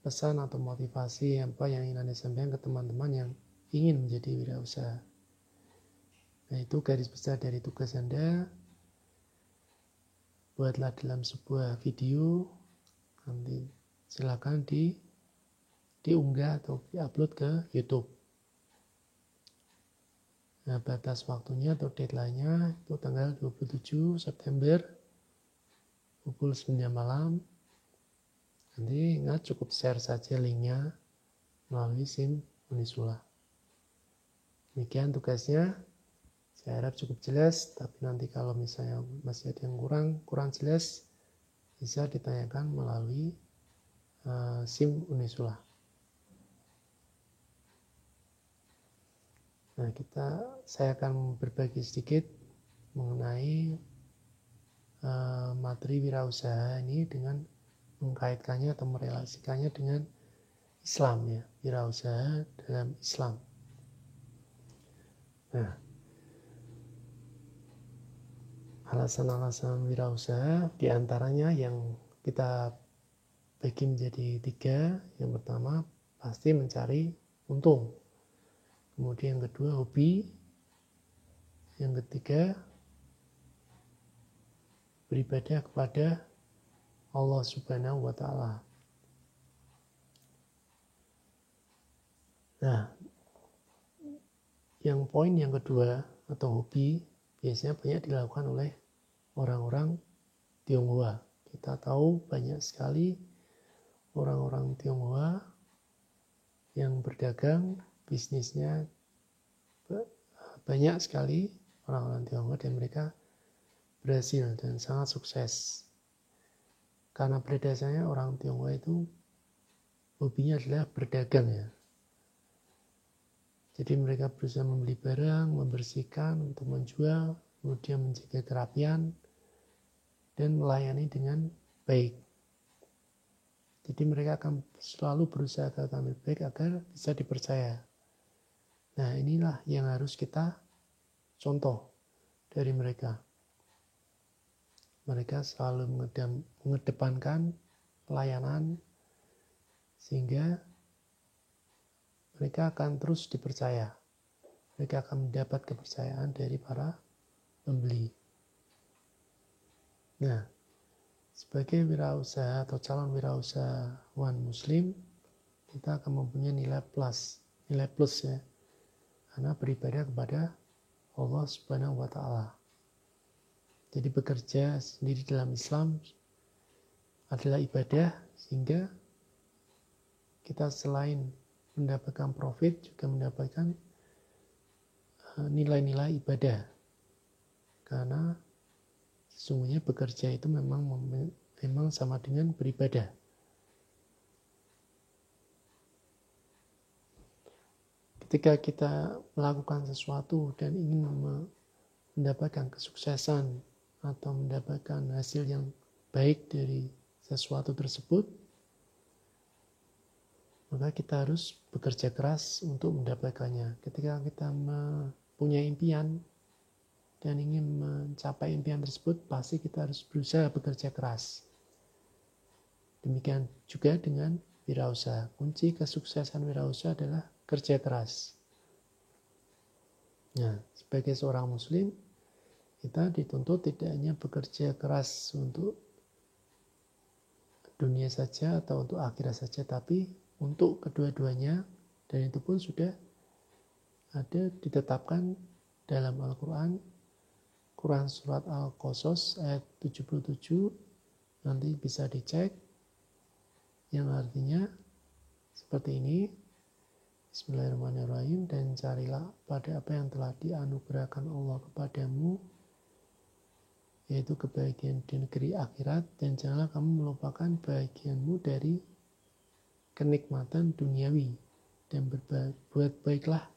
pesan atau motivasi apa yang ingin Anda sampaikan ke teman-teman yang ingin menjadi wirausaha. Nah, itu garis besar dari tugas Anda. Buatlah dalam sebuah video, nanti silakan diunggah atau diupload ke YouTube. Nah, batas waktunya atau deadline-nya itu tanggal 27 September pukul 9 malam. Nanti ingat cukup share saja linknya melalui SIM Unisula. Demikian tugasnya. Saya harap cukup jelas, tapi nanti kalau misalnya masih ada yang kurang jelas, bisa ditanyakan melalui SIM Unisula. Nah, saya akan berbagi sedikit mengenai materi wirausaha ini dengan mengkaitkannya atau merelasikannya dengan Islam ya, wirausaha dalam Islam. Nah, alasan-alasan wirausaha diantaranya yang kita bagi menjadi 3. Yang pertama pasti mencari untung. Kemudian yang kedua hobi. Yang ketiga beribadah kepada Allah Subhanahu wa Ta'ala. Nah, poin yang kedua atau hobi biasanya banyak dilakukan oleh orang-orang Tionghoa. Kita tahu banyak sekali orang-orang Tionghoa yang berdagang, bisnisnya banyak sekali orang-orang Tionghoa dan mereka berhasil dan sangat sukses. Karena pada dasarnya orang Tionghoa itu hobinya adalah berdagang ya. Jadi mereka berusaha membeli barang, membersihkan untuk menjual, kemudian menjaga kerapian dan melayani dengan baik. Jadi mereka akan selalu berusaha agar tampil baik agar bisa dipercaya. Nah, inilah yang harus kita contoh dari mereka. Mereka selalu mengedepankan pelayanan sehingga mereka akan terus dipercaya. Mereka akan mendapat kepercayaan dari para pembeli. Nah, sebagai wirausaha atau calon wirausahawan muslim, kita akan mempunyai nilai plus ya. Karena beribadah kepada Allah Subhanahu wa Ta'ala. Jadi bekerja sendiri dalam Islam adalah ibadah, sehingga kita selain mendapatkan profit juga mendapatkan nilai-nilai ibadah. Karena sesungguhnya bekerja itu memang sama dengan beribadah. Ketika kita melakukan sesuatu dan ingin mendapatkan kesuksesan atau mendapatkan hasil yang baik dari sesuatu tersebut, maka kita harus bekerja keras untuk mendapatkannya. Ketika kita punya impian dan ingin mencapai impian tersebut, pasti kita harus berusaha bekerja keras. Demikian juga dengan wirausaha. Kunci kesuksesan wirausaha adalah kerja keras. Nah, sebagai seorang muslim, kita dituntut tidak hanya bekerja keras untuk dunia saja atau untuk akhirat saja, tapi untuk kedua-duanya, dan itu pun sudah ada ditetapkan dalam Al-Quran. Quran surat Al-Qasas ayat 77, nanti bisa dicek, yang artinya seperti ini. Bismillahirrahmanirrahim. Dan carilah pada apa yang telah dianugerahkan Allah kepadamu, yaitu kebahagiaan di negeri akhirat, dan janganlah kamu melupakan bahagianmu dari kenikmatan duniawi, dan berbuat baiklah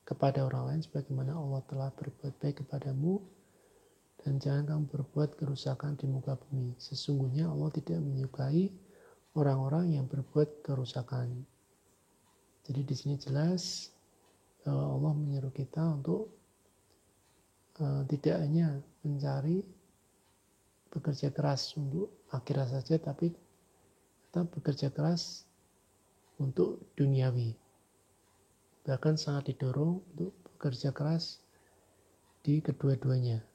kepada orang lain sebagaimana Allah telah berbuat baik kepadamu, dan jangan kamu berbuat kerusakan di muka bumi. Sesungguhnya Allah tidak menyukai orang-orang yang berbuat kerusakan. Jadi di sini jelas bahwa Allah menyeru kita untuk tidak hanya mencari bekerja keras untuk akhirat saja, tapi kita bekerja keras untuk duniawi. Bahkan sangat didorong untuk bekerja keras di kedua-duanya.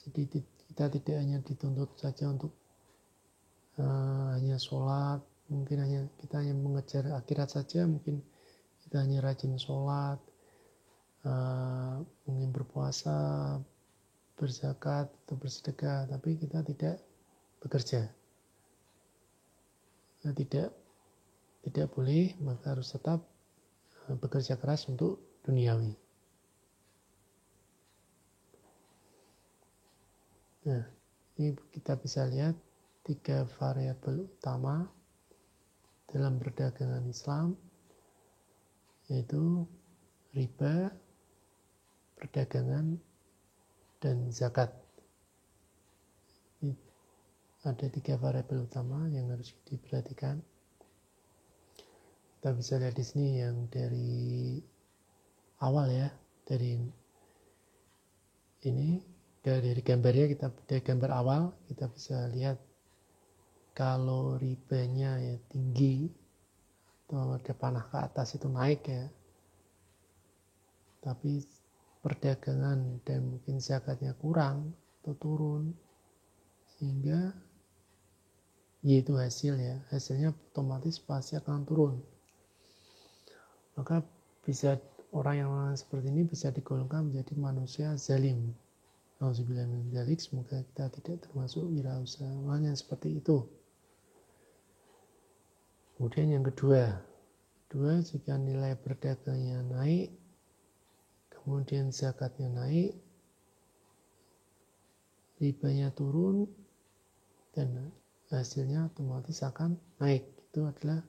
Jadi kita tidak hanya dituntut saja untuk hanya sholat, mungkin kita hanya mengejar akhirat saja, mungkin kita hanya rajin sholat, mungkin berpuasa, berzakat atau bersedekah, tapi kita tidak bekerja. Tidak boleh, maka harus tetap bekerja keras untuk duniawi. Nah, ini kita bisa lihat 3 variabel utama dalam perdagangan Islam, yaitu riba, perdagangan, dan zakat. Ini ada 3 variabel utama yang harus diperhatikan. Kita bisa lihat di sini yang dari awal ya, dari gambarnya, dari gambar awal kita bisa lihat kalau ribanya ya tinggi atau ada panah ke atas itu naik ya, tapi perdagangan dan mungkin zakatnya kurang atau turun, sehingga yaitu hasilnya otomatis pasti akan turun. Maka orang yang seperti ini bisa digolongkan menjadi manusia zalim. Nauzubillah min dzalik, semoga kita tidak termasuk wirausahawan yang seperti itu. Kemudian yang kedua, jika nilai perdagangnya naik, kemudian zakatnya naik, ribanya turun, dan hasilnya otomatis akan naik. Itu adalah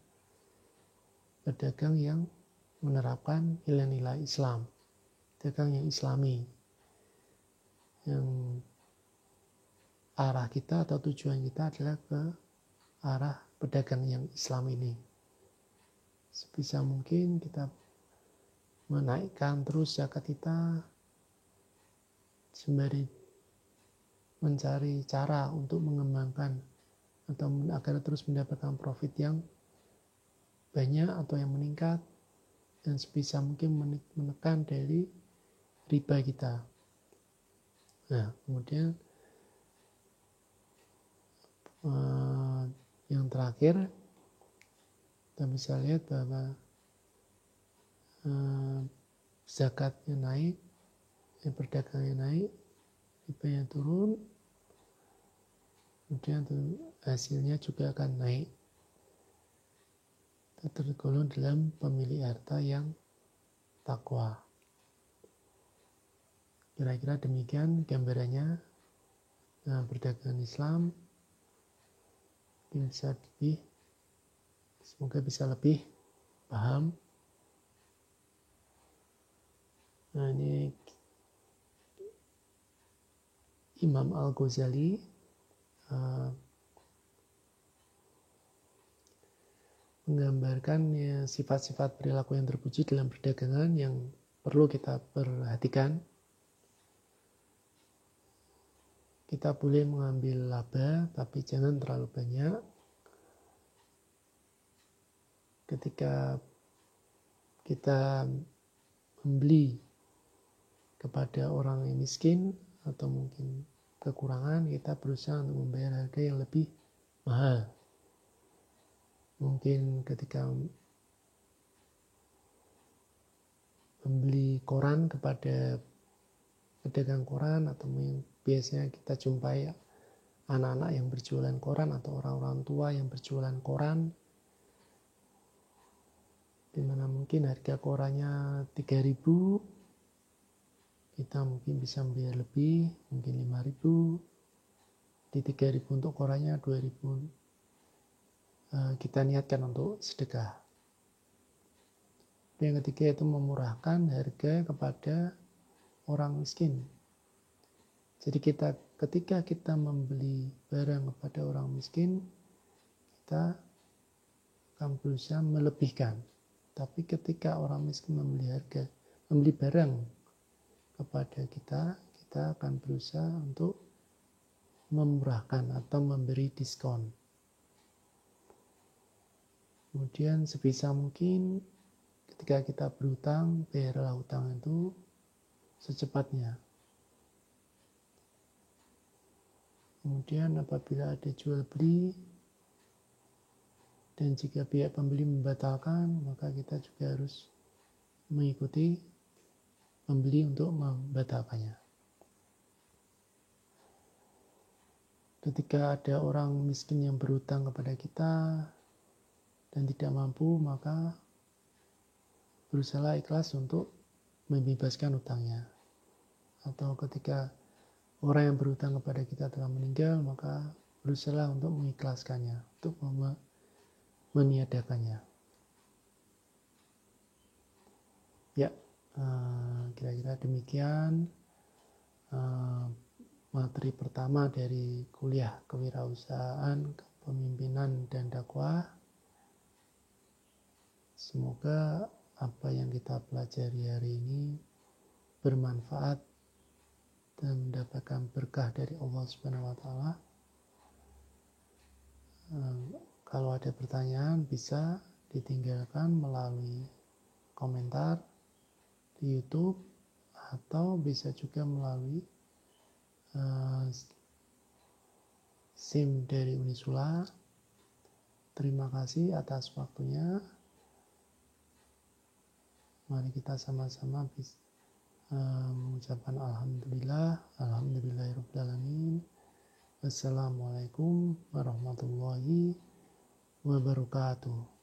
pedagang yang menerapkan nilai-nilai Islam, pedagang yang islami, yang arah kita atau tujuan kita adalah ke arah pedagang yang Islam ini. Sebisa mungkin kita menaikkan terus zakat kita sembari mencari cara untuk mengembangkan atau agar terus mendapatkan profit yang banyak atau yang meningkat, dan sebisa mungkin menekan dari riba kita. Nah, kemudian yang terakhir kita bisa lihat bahwa zakatnya naik, perdagangnya naik, ribanya turun, kemudian hasilnya juga akan naik. Kita tergolong dalam pemilik harta yang takwa. Kira-kira demikian gambarannya. Nah, perdagangan Islam semoga bisa lebih paham. Nah, ini Imam Al-Ghazali menggambarkan sifat-sifat perilaku yang terpuji dalam perdagangan yang perlu kita perhatikan. Kita boleh mengambil laba, tapi jangan terlalu banyak. Ketika kita membeli kepada orang yang miskin atau mungkin kekurangan, kita berusaha untuk membayar harga yang lebih mahal. Mungkin ketika membeli koran kepada pedagang koran, atau biasanya kita jumpai anak-anak yang berjualan koran atau orang-orang tua yang berjualan koran, dimana mungkin harga korannya 3.000, kita mungkin bisa membayar lebih, mungkin 5.000, di 3.000 untuk korannya 2.000, kita niatkan untuk sedekah. Yang ketiga itu memurahkan harga kepada orang miskin. Jadi ketika kita membeli barang kepada orang miskin, kita akan berusaha melebihkan. Tapi ketika orang miskin membeli barang kepada kita akan berusaha untuk memurahkan atau memberi diskon. Kemudian sebisa mungkin ketika kita berhutang, bayarlah hutang itu secepatnya. Kemudian apabila ada jual beli dan jika pihak pembeli membatalkan, maka kita juga harus mengikuti pembeli untuk membatalkannya. Ketika ada orang miskin yang berhutang kepada kita dan tidak mampu, maka berusaha ikhlas untuk membebaskan hutangnya. Atau ketika orang yang berhutang kepada kita telah meninggal, maka berusaha untuk mengikhlaskannya, untuk meniadakannya. Ya, kira-kira demikian materi pertama dari kuliah kewirausahaan, kepemimpinan, dan dakwah. Semoga apa yang kita pelajari hari ini bermanfaat dan mendapatkan berkah dari Allah Subhanahu wa Ta'ala. Kalau ada pertanyaan bisa ditinggalkan melalui komentar di YouTube atau bisa juga melalui SIM dari Unisula. Terima kasih atas waktunya. Mari kita sama-sama mengucapkan alhamdulillahirabbil alamin. Wassalamualaikum warahmatullahi wabarakatuh.